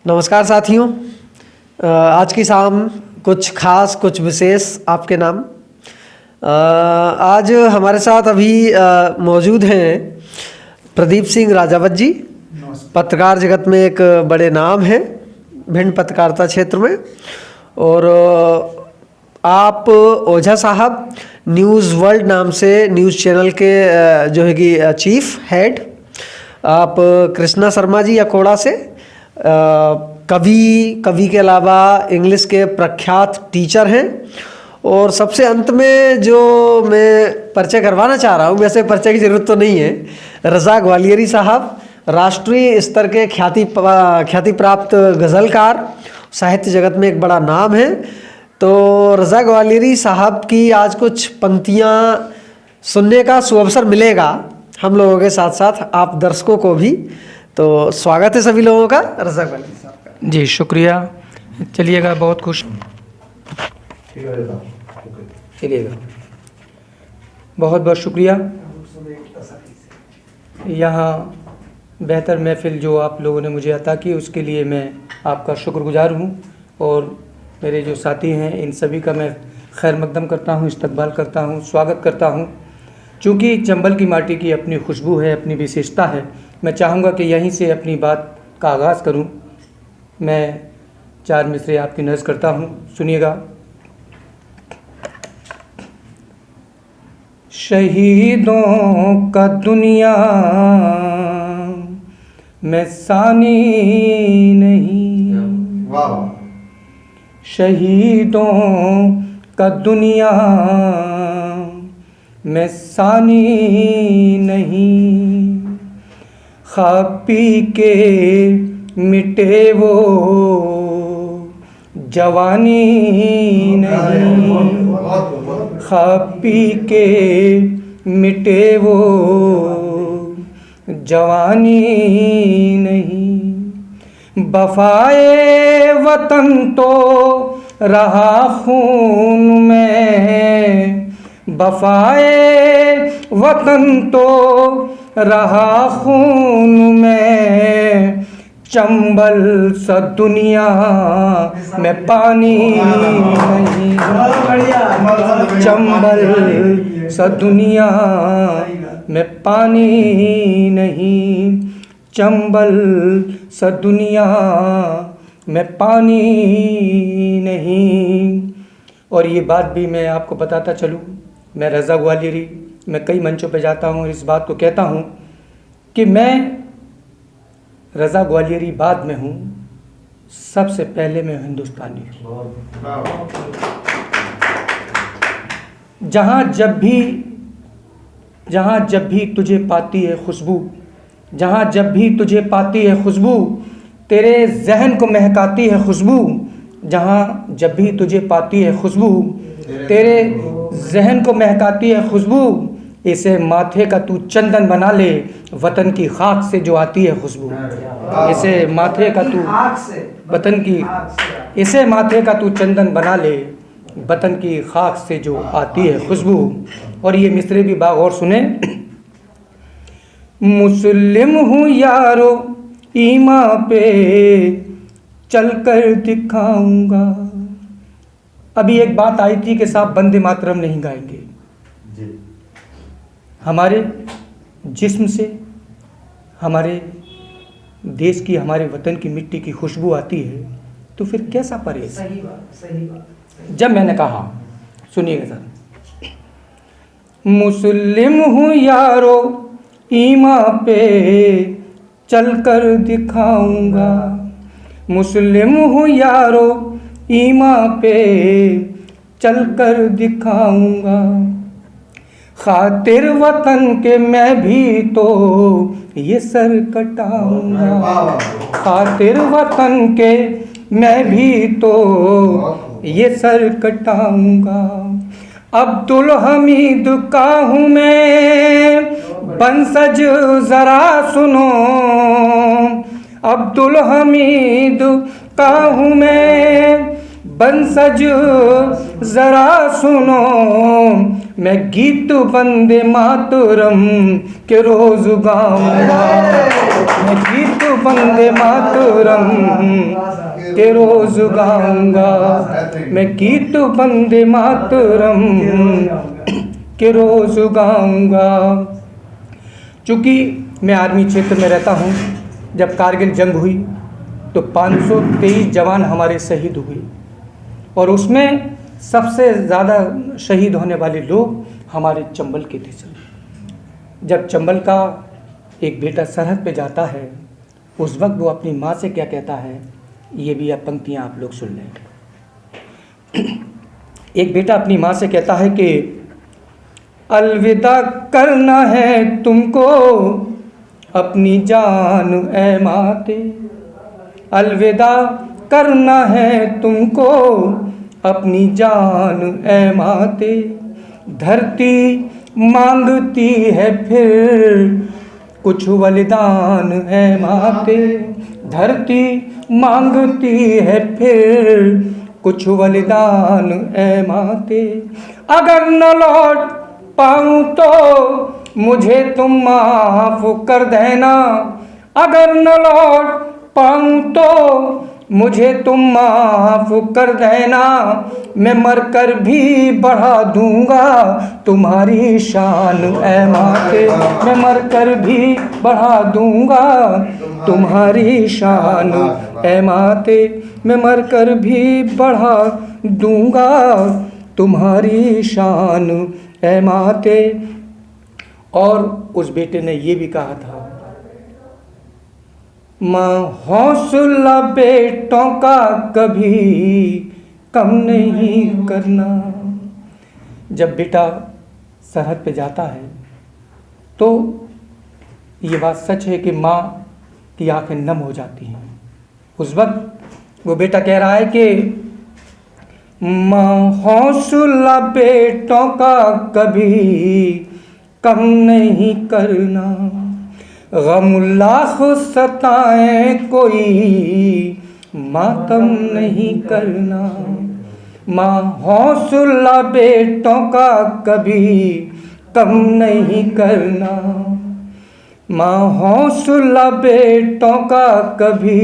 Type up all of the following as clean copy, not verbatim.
नमस्कार साथियों। आज की शाम कुछ खास कुछ विशेष आपके नाम। आज हमारे साथ अभी मौजूद हैं प्रदीप सिंह राजावत जी। पत्रकार जगत में एक बड़े नाम हैं भिंड पत्रकारिता क्षेत्र में। और आप ओझा साहब न्यूज़ वर्ल्ड नाम से न्यूज़ चैनल के जो है कि चीफ हेड। आप कृष्णा शर्मा जी अकोड़ा से कवि के अलावा इंग्लिश के प्रख्यात टीचर हैं। और सबसे अंत में जो मैं परिचय करवाना चाह रहा हूँ, वैसे परिचय की ज़रूरत तो नहीं है, रज़ा ग्वालियरी साहब राष्ट्रीय स्तर के ख्याति प्राप्त गज़लकार, साहित्य जगत में एक बड़ा नाम है। तो रज़ा ग्वालियरी साहब की आज कुछ पंक्तियाँ सुनने का सुअवसर मिलेगा हम लोगों के साथ साथ आप दर्शकों को भी। तो स्वागत है सभी लोगों का रज़ा ग्वालियरी साहब का। जी शुक्रिया। चलिएगा, बहुत खुश चलिएगा, बहुत बहुत शुक्रिया। यहाँ बेहतर महफिल जो आप लोगों ने मुझे अता की उसके लिए मैं आपका शुक्रगुजार हूँ। और मेरे जो साथी हैं इन सभी का मैं खैर मकदम करता हूँ, इस्तकबाल करता हूँ, स्वागत करता हूँ। चूँकि चंबल की माटी की अपनी खुशबू है, अपनी विशेषता है, मैं चाहूँगा कि यहीं से अपनी बात का आगाज़ करूँ। मैं 4 मिसरे आपकी नज़र करता हूँ, सुनिएगा। शहीदों का दुनिया में सानी नहीं, शहीदों का दुनिया में सानी नहीं, खा पी के मिटे वो जवानी नहीं, खा पी के मिटे वो जवानी नहीं। वफ़ाए वतन तो रहा खून में, वफ़ाए वतन तो रहा खून में, चंबल सा दुनिया में पानी नहीं, चंबल सा दुनिया में पानी नहीं, चंबल सा दुनिया में पानी नहीं। और ये बात भी मैं आपको बताता चलूँ, मैं रज़ा ग्वालियरी, मैं कई मंचों पे जाता हूँ और इस बात को कहता हूँ कि मैं रज़ा ग्वालियरी बाद में हूँ, सबसे पहले मैं हिंदुस्तानी हूँ। जहाँ जब भी तुझे पाती है खुशबू, जहाँ जब भी तुझे पाती है खुशबू, तेरे जहन को महकाती है खुशबू, जहाँ जब भी तुझे पाती है खुशबू, तेरे जहन को महकाती है खुशबू, इसे माथे का तू चंदन बना ले, वतन की खाक से जो आती है खुशबू, इसे माथे का तू वतन की, इसे माथे का तू चंदन बना ले, वतन की खाक से जो आती है खुशबू। और ये मिसरे भी बागौर सुने। मुस्लिम हूँ यारो ईमा पे चल कर दिखाऊंगा। अभी एक बात आई थी कि साहब वंदे मातरम नहीं गाएंगे। हमारे जिस्म से हमारे देश की, हमारे वतन की मिट्टी की खुशबू आती है, तो फिर कैसा परहेज। सही बात। जब मैंने कहा, सुनिएगा सर, मुस्लिम हूँ यारो ईमा पे चल कर दिखाऊंगा, मुस्लिम हूँ यारो ईमा पे चल कर दिखाऊंगा, खातिर वतन के मैं भी तो ये सर कटाऊंगा, खातिर वतन के मैं भी तो ये सर कटाऊंगा। अब्दुल हमीद का हूँ मैं बंसज ज़रा सुनो, अब्दुल हमीद का हूँ मैं बंसज जरा सुनो, मैं गीत वंदे मातरम के रोज गाऊंगा। मैं गीत वंदे मातरम के रोज गाऊंगा। मैं गीत वंदे मातरम के रोज गाऊंगा। चूँकि मैं आर्मी क्षेत्र में रहता हूँ, जब कारगिल जंग हुई तो 523 जवान हमारे शहीद हुए, और उसमें सबसे ज़्यादा शहीद होने वाले लोग हमारे चंबल के थे सर। जब चंबल का एक बेटा सरहद पे जाता है, उस वक्त वो अपनी माँ से क्या कहता है, ये भी अब पंक्तियाँ आप लोग सुन लें। एक बेटा अपनी माँ से कहता है कि अलविदा करना है तुमको अपनी जान ए माते, अलविदा करना है तुमको अपनी जान ए माते। धरती मांगती है फिर कुछ बलिदान है माते। धरती मांगती है फिर कुछ बलिदान ए माते। अगर न लौट पाऊँ तो मुझे तुम माफ कर देना। अगर न लौट पाऊँ तो मुझे तुम माफ कर देना। मैं मरकर भी बढ़ा दूंगा तुम्हारी शान ए माते। मैं मरकर भी बढ़ा दूंगा तुम्हारी शान ए माते। मैं मरकर भी बढ़ा दूंगा तुम्हारी शान ए माते। और उस बेटे ने ये भी कहा था, माँ हौसला बेटों का कभी कम नहीं करना। जब बेटा सरहद पे जाता है तो ये बात सच है कि माँ की आंखें नम हो जाती हैं। उस वक्त वो बेटा कह रहा है कि माँ हौसला बेटों का कभी कम नहीं करना। गम लाख सताए कोई मातम नहीं करना। माँ हौसला बेटों का कभी कम नहीं करना। माँ हौसला बेटों का कभी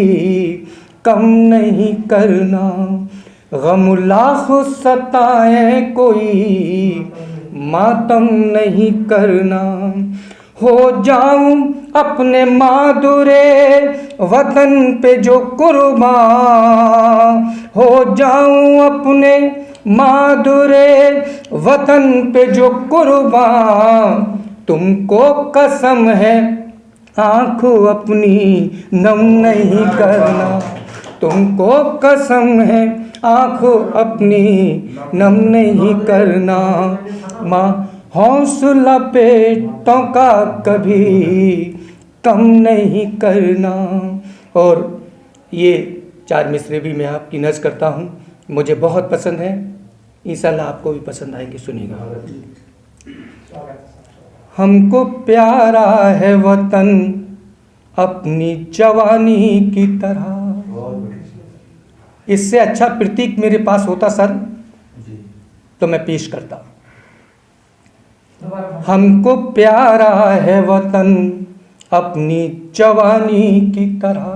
कम नहीं करना। गम लाख सताए कोई मातम नहीं करना। हो जाऊं अपने मादुरे वतन पे जो कुर्बान। हो जाऊं अपने मादुरे वतन पे जो कुर्बान। तुमको कसम है आँख अपनी नम नहीं करना। तुमको कसम है आँख अपनी नम नहीं करना। माँ हौसला बेटों का कभी कम नहीं करना। और ये 4 मिसरे भी मैं आपकी नज़्म करता हूँ, मुझे बहुत पसंद है, इंशाल्लाह आपको भी पसंद आएंगे, सुनिएगा। हमको प्यारा है वतन अपनी जवानी की तरह। इससे अच्छा प्रतीक मेरे पास होता सर तो मैं पेश करता। हमको प्यारा है वतन अपनी जवानी की तरह।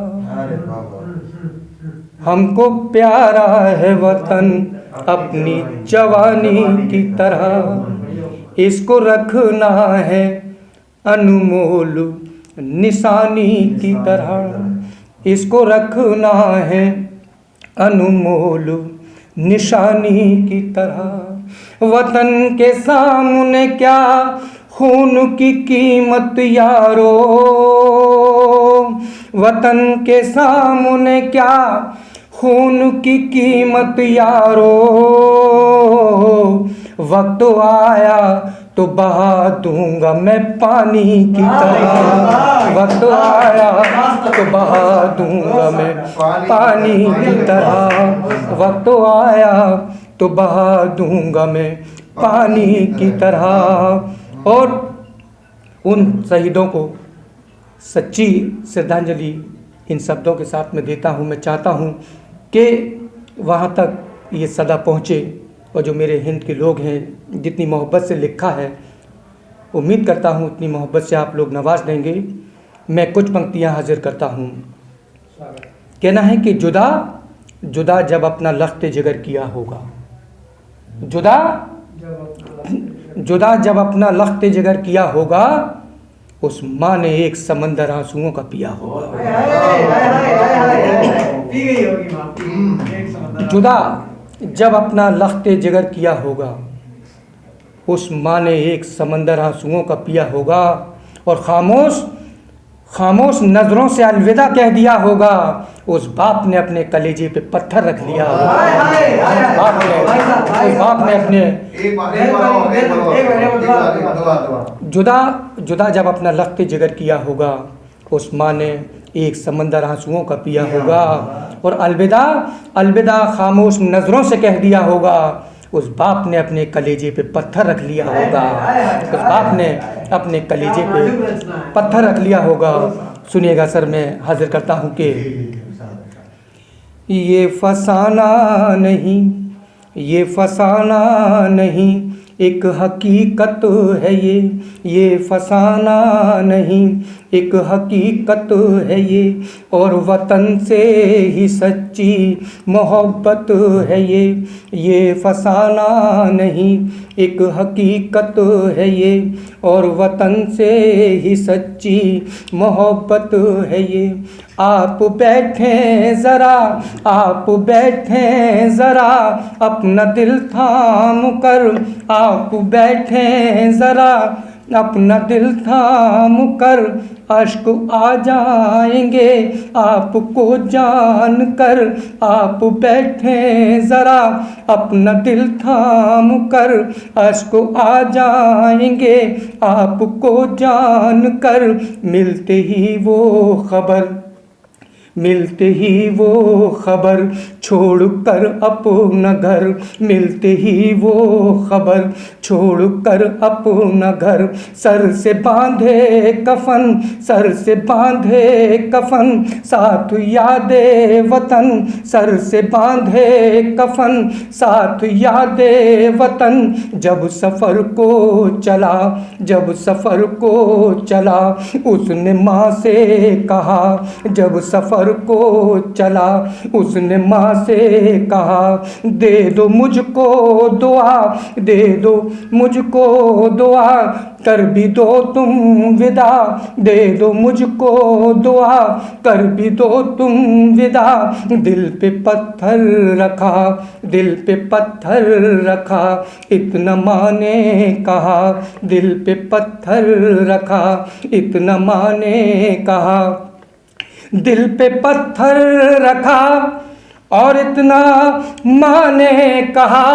हमको प्यारा है वतन अपनी जवानी की तरह। इसको रखना है अनमोल निशानी की तरह। इसको रखना है अनमोल निशानी की तरह। वतन के सामने क्या खून की कीमत यारो। वतन के सामने क्या खून की कीमत यारो। वक्त आया तो बहा दूंगा मैं पानी की तरह। वक्त आया तो बहा दूंगा मैं पानी की तरह। वक्त आया तो बहा दूंगा मैं पानी की तरह। और उन शहीदों को सच्ची श्रद्धांजलि इन शब्दों के साथ में देता हूँ। मैं चाहता हूँ कि वहाँ तक ये सदा पहुँचे। और जो मेरे हिंद के लोग हैं, जितनी मोहब्बत से लिखा है, उम्मीद करता हूँ उतनी मोहब्बत से आप लोग नवाज देंगे। मैं कुछ पंक्तियाँ हाजिर करता हूँ। कहना है कि जुदा जुदा जब अपना लख्त जिगर किया होगा, जुदा जुदा जब अपना लख्त जिगर किया होगा, उस माँ ने एक समंदर आंसुओं का पिया होगा। जुदा जब अपना लख्त जिगर किया होगा, उस माँ ने एक समंदर आंसुओं का पिया होगा। और खामोश खामोश नज़रों से अलविदा कह दिया होगा। उस बाप ने अपने कलेजे पे पत्थर रख लिया होगा। उस बाप ने अपने जुदा जुदा जब अपना लख्त जिगर किया होगा, उस माँ ने एक समंदर आंसुओं का पिया होगा। और अलविदा अलविदा खामोश नज़रों से कह दिया होगा। उस बाप ने अपने कलेजे पे पत्थर रख लिया होगा। उस बाप ने अपने कलेजे पे पत्थर रख लिया होगा। सुनिएगा सर, मैं हाजिर करता हूँ कि ये फसाना नहीं, ये फसाना नहीं, एक हकीकत है ये फसाना नहीं, एक हकीकत है ये। और वतन से ही सच्ची मोहब्बत है ये फसाना नहीं, एक हकीकत है ये। और वतन से ही सच्ची मोहब्बत है ये। आप बैठें ज़रा, आप बैठें ज़रा अपना दिल थाम कर, आप बैठें ज़रा अपना दिल थाम कर, अश्क आ जाएंगे आपको जान कर। आप बैठें ज़रा अपना दिल थाम कर, अश्क आ जाएंगे आपको जान कर। मिलते ही वो खबर, मिलते ही वो खबर छोड़कर अपना घर, मिलते ही वो खबर छोड़कर अपना घर। सर से बांधे कफन, सर से बांधे कफन, साथ यादे वतन, सर से बांधे कफन, साथ यादे वतन। जब सफ़र को चला, जब सफ़र को चला, उसने माँ से कहा, जब सफ़र को चला उसने माँ से कहा, दे दो मुझको दुआ, दे दो मुझको दुआ, कर भी दो तुम विदा, दे दो मुझको दुआ, कर भी दो तुम विदा। दिल पे पत्थर रखा, दिल पे पत्थर रखा, इतना माँ ने कहा, दिल पे पत्थर रखा, इतना माँ ने कहा। दिल पे पत्थर रखा और इतना माँ ने कहा,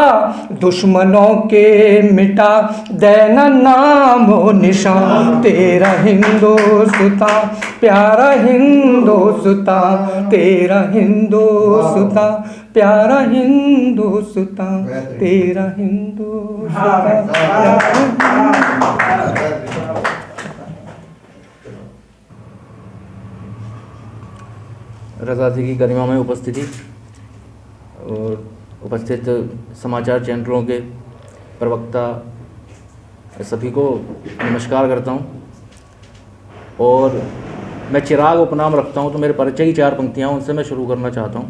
दुश्मनों के मिटा देना नाम व निशान, तेरा हिंदुस्तां प्यारा हिंदुस्तां, तेरा हिंदुस्तां प्यारा हिंदुस्तां, तेरा हिंदुस्तां। रज़ा जी की गरिमा में उपस्थिति और उपस्थित समाचार चैनलों के प्रवक्ता सभी को नमस्कार करता हूं। और मैं चिराग उपनाम रखता हूं, तो मेरे परिचय की 4 पंक्तियां उनसे मैं शुरू करना चाहता हूं।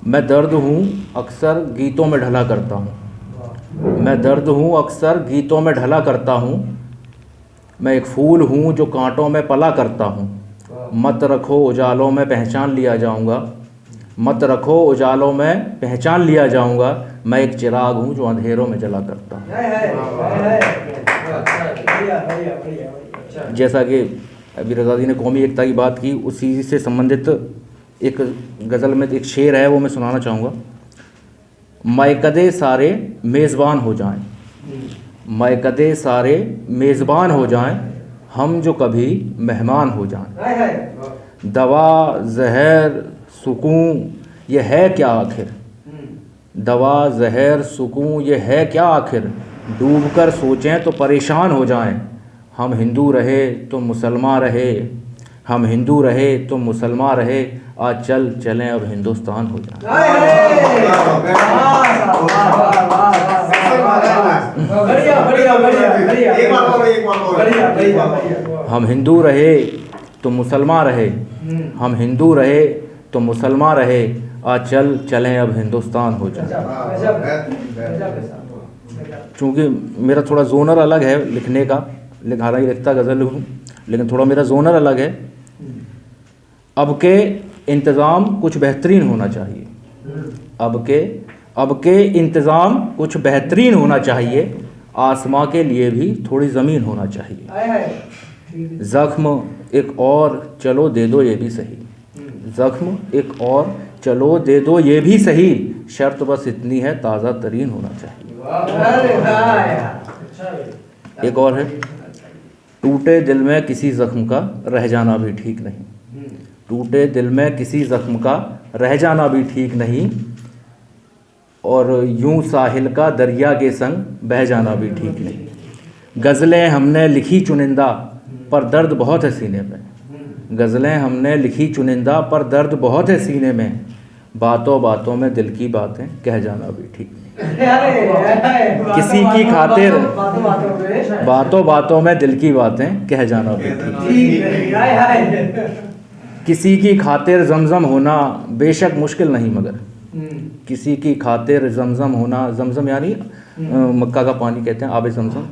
मैं दर्द हूं अक्सर गीतों में ढला करता हूं, मैं दर्द हूं अक्सर गीतों में ढला करता हूं, मैं एक फूल हूं जो कांटों में पला करता हूं। मत रखो उजालों में पहचान लिया जाऊंगा, मत रखो उजालों में पहचान लिया जाऊंगा, मैं एक चिराग हूं जो अंधेरों में जला करता हूं। जैसा कि अभी रज़ा जी ने कौमी एकता की बात की, उसी से संबंधित एक गज़ल में एक शेर है, वो मैं सुनाना चाहूँगा। मैकदे सारे मेज़बान हो जाएं, मैकदे सारे मेज़बान हो जाएं, हम जो कभी मेहमान हो जाएं। दवा ज़हर सुकून ये है क्या आखिर, दवा ज़हर सुकून ये है क्या आखिर, डूब कर सोचें तो परेशान हो जाएं। हम हिंदू रहे तो मुसलमान रहे, हम हिंदू रहे तो मुसलमान रहे, आज चल चलें अब हिंदुस्तान हो जाए। हम हिंदू रहे तो मुसलमान रहे, हम हिंदू रहे तो मुसलमान रहे, आज चल चलें अब हिंदुस्तान हो जाए। चूँकि मेरा थोड़ा जोनर अलग है लिखने का, हालांकि लिखता गज़ल हूँ लेकिन थोड़ा मेरा जोनर अलग है। अब के इंतज़ाम कुछ बेहतरीन होना चाहिए, अब के इंतज़ाम कुछ बेहतरीन होना चाहिए, आसमां के लिए भी थोड़ी ज़मीन होना चाहिए। ज़ख्म एक और चलो दे दो ये भी सही, ज़ख्म एक और चलो दे दो ये भी सही, शर्त बस इतनी है ताज़ा तरीन होना चाहिए। एक और है, टूटे दिल में किसी ज़ख्म का रह जाना भी ठीक नहीं, टूटे दिल में किसी ज़ख्म का रह जाना भी ठीक नहीं, और यूं साहिल का दरिया के संग बह जाना भी ठीक नहीं। गज़लें हमने लिखी चुनिंदा पर दर्द बहुत है सीने में, गज़लें हमने लिखी चुनिंदा पर दर्द बहुत है सीने में, बातों बातों में दिल की बातें कह जाना भी ठीक नहीं। किसी की खातिर बातों बातों में दिल की बातें कह जाना भी ठीक नहीं। किसी की खातिर जमजम होना बेशक मुश्किल नहीं मगर, किसी की खातिर जमजम होना, जमजम यानी मक्का का पानी कहते हैं, आब जमजम,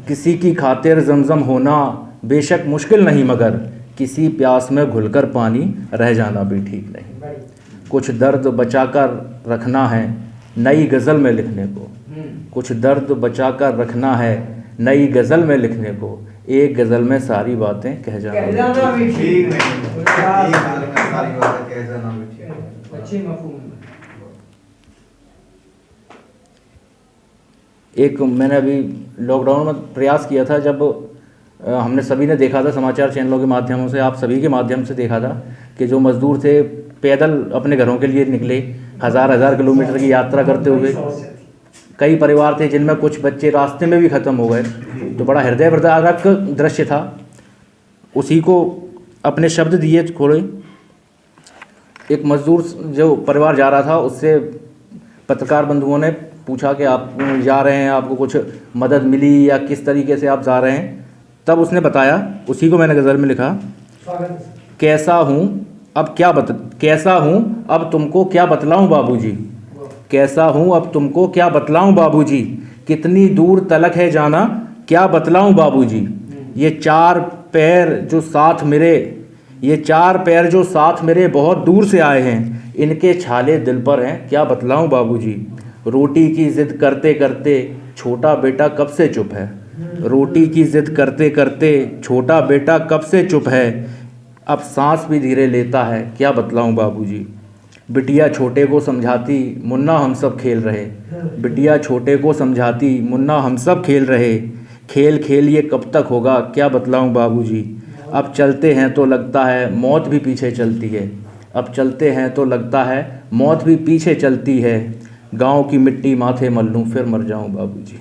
किसी की खातिर जमजम होना बेशक मुश्किल नहीं मगर, किसी प्यास में घुलकर पानी रह जाना भी ठीक नहीं। कुछ दर्द बचाकर रखना है नई गज़ल में लिखने को, कुछ दर्द बचाकर रखना है नई गज़ल में लिखने को, एक गज़ल में सारी बातें कह जाना भी ठीक नहीं। एक मैंने अभी लॉकडाउन में प्रयास किया था, जब हमने सभी ने देखा था समाचार चैनलों के माध्यमों से, आप सभी के माध्यम से देखा था कि जो मज़दूर थे पैदल अपने घरों के लिए निकले, हज़ार किलोमीटर की यात्रा करते हुए। कई परिवार थे जिनमें कुछ बच्चे रास्ते में भी ख़त्म हो गए, तो बड़ा हृदय विदारक दृश्य था। उसी को अपने शब्द दिए थोड़े। एक मज़दूर जो परिवार जा रहा था, उससे पत्रकार बंधुओं ने पूछा कि आप जा रहे हैं, आपको कुछ मदद मिली या किस तरीके से आप जा रहे हैं? तब उसने बताया, उसी को मैंने गज़ल में लिखा, कैसा हूँ अब तुमको क्या बतलाऊँ बाबूजी, कैसा हूँ अब तुमको क्या बतलाऊँ बाबूजी, कितनी दूर तलक है जाना क्या बतलाऊँ बाबूजी, ये चार पैर जो साथ मेरे बहुत दूर से आए हैं, इनके छाले दिल पर हैं क्या बतलाऊँ बाबूजी, रोटी की ज़िद करते करते छोटा बेटा कब से चुप है, रोटी की ज़िद करते करते छोटा बेटा कब से चुप है, अब सांस भी धीरे लेता है क्या बतलाऊँ बाबूजी, बिटिया छोटे को समझाती मुन्ना हम सब खेल रहे, बिटिया छोटे को समझाती मुन्ना हम सब खेल रहे, खेल खेल ये कब तक होगा क्या बतलाऊँ बाबूजी, अब चलते हैं तो लगता है मौत भी पीछे चलती है, अब चलते हैं तो लगता है मौत भी पीछे चलती है, गाँव की मिट्टी माथे मल लूँ फिर मर जाऊँ बाबूजी।